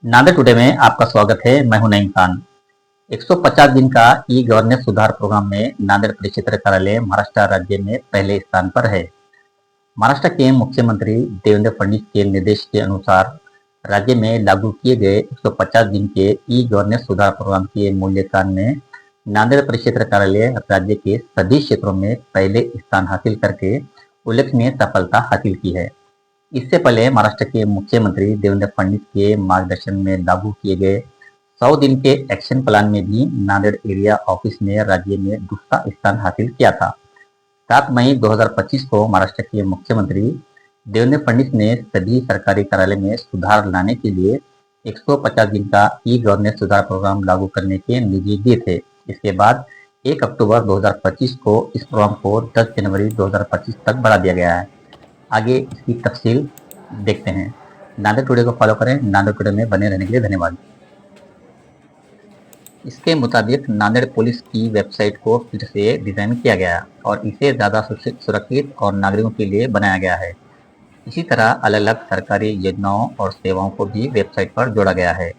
Nanded today में आपका स्वागत है। मैं हूं नईम खान। 150 दिन का ई गवर्नेंस सुधार प्रोग्राम में नांदेड़ परिक्षेत्र कार्यालय महाराष्ट्र राज्य में पहले स्थान पर है। महाराष्ट्र के मुख्यमंत्री देवेंद्र फडणवीस के निर्देश के अनुसार राज्य में लागू किए गए 150 दिन के ई गवर्नेंस सुधार प्रोग्राम के मूल्यांकन में नांदेड़ परिक्षेत्र कार्यालय राज्य के सभी क्षेत्रों में पहले स्थान हासिल करके उल्लेखनीय सफलता हासिल की है। इससे पहले महाराष्ट्र के मुख्यमंत्री देवेंद्र फडणवीस के मार्गदर्शन में लागू किए गए 100 दिन के एक्शन प्लान में भी नांदेड़ एरिया ऑफिस ने राज्य में दूसरा स्थान हासिल किया था। 7 मई 2025 को महाराष्ट्र के मुख्यमंत्री देवेंद्र फडणवीस ने सभी सरकारी कार्यालय में सुधार लाने के लिए 150 दिन का ई गवर्नेंस सुधार प्रोग्राम लागू करने के निर्देश दिए थे। इसके बाद 1 अक्टूबर 2025 को इस प्रोग्राम को 10 जनवरी 2025 तक बढ़ा दिया गया है। आगे इसकी तफसील देखते हैं। नांदेड़ टुडे को फॉलो करें। नांदेड़ टुडे में बने रहने के लिए धन्यवाद। इसके मुताबिक नांदेड़ पुलिस की वेबसाइट को फिर से डिजाइन किया गया और इसे ज़्यादा सुरक्षित और नागरिकों के लिए बनाया गया है। इसी तरह अलग अलग सरकारी योजनाओं और सेवाओं को भी वेबसाइट पर जोड़ा गया है।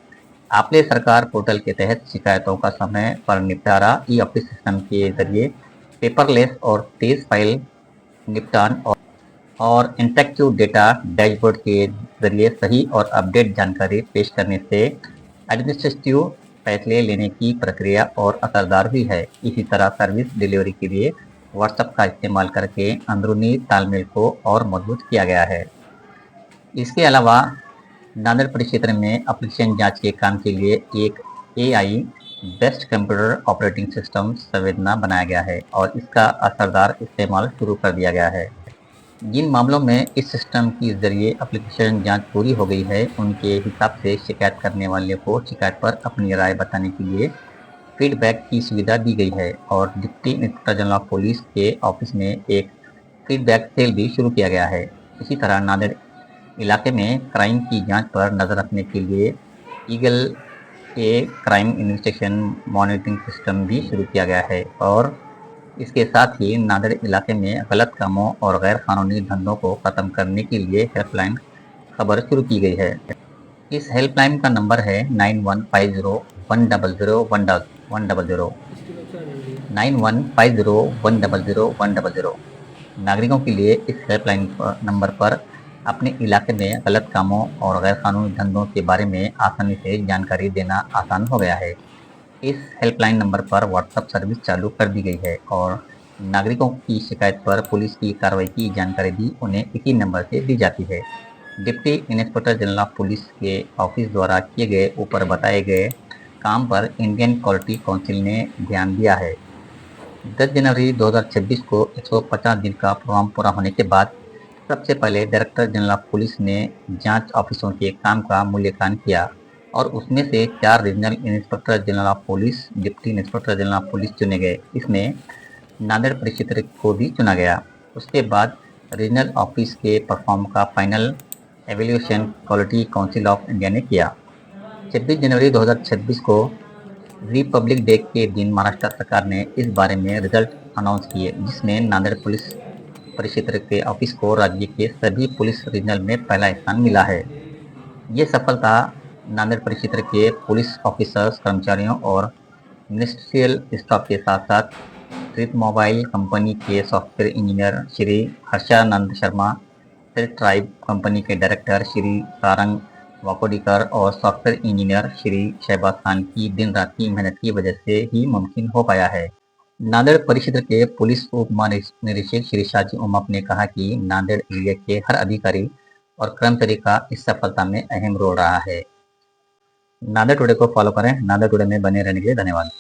आपले सरकार पोर्टल के तहत शिकायतों का समय पर निपटारा ई ऑफिस सिस्टम के जरिए पेपरलेस और तेज फाइल निपटान और इंटरेक्टिव डेटा डैशबोर्ड के जरिए सही और अपडेट जानकारी पेश करने से एडमिनिस्ट्रेटिव फैसले लेने की प्रक्रिया और असरदार भी है। इसी तरह सर्विस डिलीवरी के लिए व्हाट्सएप का इस्तेमाल करके अंदरूनी तालमेल को और मजबूत किया गया है। इसके अलावा नांदेड़ परिक्षेत्र में एप्लीकेशन जांच के काम के लिए एक AI best computer operating system संवेदना बनाया गया है और इसका असरदार इस्तेमाल शुरू कर दिया गया है। जिन मामलों में इस सिस्टम के जरिए एप्लीकेशन जांच पूरी हो गई है, उनके हिसाब से शिकायत करने वाले को शिकायत पर अपनी राय बताने के लिए फीडबैक की सुविधा दी गई है और deputy inspector general of police के ऑफिस में एक फीडबैक सेल भी शुरू किया गया है। इसी तरह नांदेड़ इलाके में क्राइम की जांच पर नज़र रखने के लिए eagle crime investigation monitoring system भी शुरू किया गया है और इसके साथ ही नांदेड़ इलाके में गलत कामों और गैर कानूनी धंधों को खत्म करने के लिए हेल्पलाइन खबर शुरू की गई है। इस हेल्पलाइन का नंबर है 9150100100 9150100100। नागरिकों के लिए इस हेल्पलाइन नंबर पर अपने इलाके में गलत कामों और गैर कानूनी धंधों के बारे में आसानी से जानकारी देना आसान हो गया है। इस हेल्पलाइन नंबर पर व्हाट्सएप सर्विस चालू कर दी गई है और नागरिकों की शिकायत पर पुलिस की कार्रवाई की जानकारी भी उन्हें इसी नंबर से दी जाती है। Deputy inspector general of police के ऑफिस द्वारा किए गए ऊपर बताए गए काम पर इंडियन क्वालिटी काउंसिल ने ध्यान दिया है। 10 जनवरी 2026 को 150 दिन का प्रोग्राम पूरा होने के बाद सबसे पहले डायरेक्टर जनरल ऑफ पुलिस ने जांच ऑफिसों के काम का मूल्यांकन किया और उसमें से 4 regional inspector general of police, deputy inspector general of police चुने गए। इसमें नांदेड़ परिक्षेत्र को भी चुना गया। उसके बाद रीजनल ऑफिस के परफॉर्म का final evaluation quality council of India ने किया। 26 जनवरी 2026 को रिपब्लिक डे के दिन महाराष्ट्र सरकार ने इस बारे में रिजल्ट अनाउंस किए, जिसमें नांदेड़ पुलिस परिक्षेत्र के ऑफिस को राज्य के सभी पुलिस रीजनल में पहला स्थान मिला है। ये सफलता नांदेड़ परिक्षेत्र के पुलिस ऑफिसर्स, कर्मचारियों और मिनिस्ट्रियल स्टाफ के साथ साथ ट्रिप मोबाइल कंपनी के software engineer Shri Harshanand Sharma, sell tribe company के डायरेक्टर श्री सारंग वाकोडीकर और सॉफ्टवेयर इंजीनियर श्री शहबाज खान की दिन रात की मेहनत की वजह से ही मुमकिन हो पाया है। नांदेड़ परिक्षेत्र के पुलिस उप महानिरीक्षक श्री शाजी उमप ने कहा कि नांदेड़ एरिया के हर अधिकारी और कर्मचारी का इस सफलता में अहम रोल रहा है। नांदेड़ टुडे को फॉलो करें। नांदेड़ टुडे में बने रहने के लिए धन्यवाद।